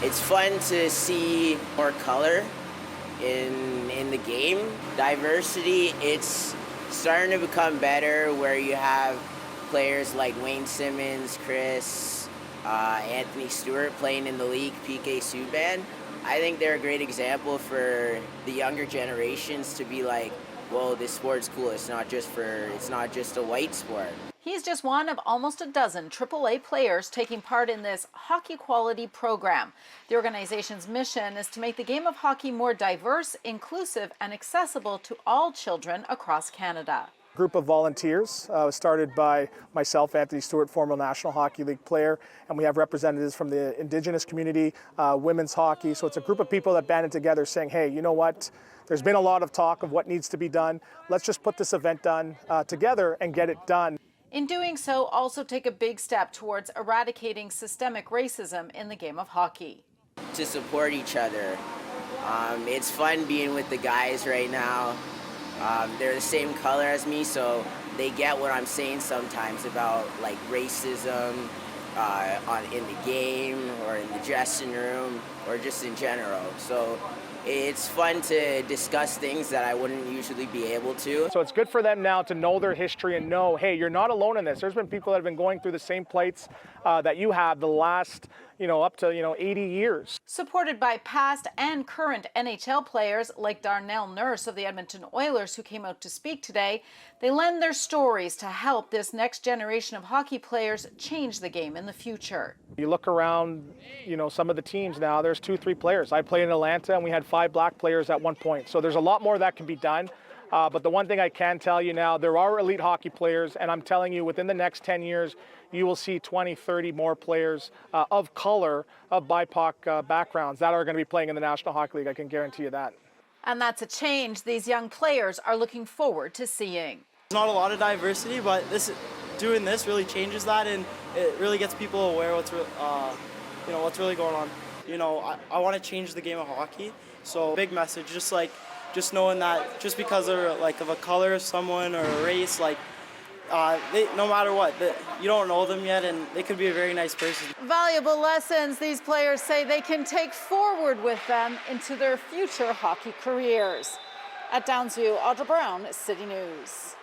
It's fun to see more color in the game. Diversity, it's starting to become better where you have players like Wayne Simmons, Chris, Anthony Stewart playing in the league, PK Subban. I think they're a great example for the younger generations to be like, whoa, this sport's cool. It's not just a white sport. He's just one of almost a dozen AAA players taking part in this hockey quality program. The organization's mission is to make the game of hockey more diverse, inclusive, and accessible to all children across Canada. Group of volunteers was started by myself, Anthony Stewart, former National Hockey League player, and we have representatives from the Indigenous community, women's hockey. So it's a group of people that banded together saying, hey, you know what? There's been a lot of talk of what needs to be done. Let's just put this event together and get it done. In doing so, also take a big step towards eradicating systemic racism in the game of hockey. To support each other. It's fun being with the guys right now. They're the same color as me, so they get what I'm saying sometimes about like racism in the game or in the dressing room or just in general. So it's fun to discuss things that I wouldn't usually be able to. So it's good for them now to know their history and know, hey, you're not alone in this. There's been people that have been going through the same plights that you have the last, up to, 80 years. Supported by past and current NHL players like Darnell Nurse of the Edmonton Oilers, who came out to speak today, they lend their stories to help this next generation of hockey players change the game in the future. You look around, some of the teams now, there's 2-3 players. I played in Atlanta and we had 5 black players at one point. So there's a lot more that can be done. But the one thing I can tell you now, there are elite hockey players, and I'm telling you, within the next 10 years, you will see 20, 30 more players of color, of BIPOC backgrounds that are going to be playing in the National Hockey League. I can guarantee you that. And that's a change these young players are looking forward to seeing. There's not a lot of diversity, but doing this really changes that, and it really gets people aware what's really going on. I want to change the game of hockey. So big message, just knowing that just because they're of a color of someone or a race, no matter what, you don't know them yet, and they could be a very nice person. Valuable lessons these players say they can take forward with them into their future hockey careers. At Downsview, Audra Brown, City News.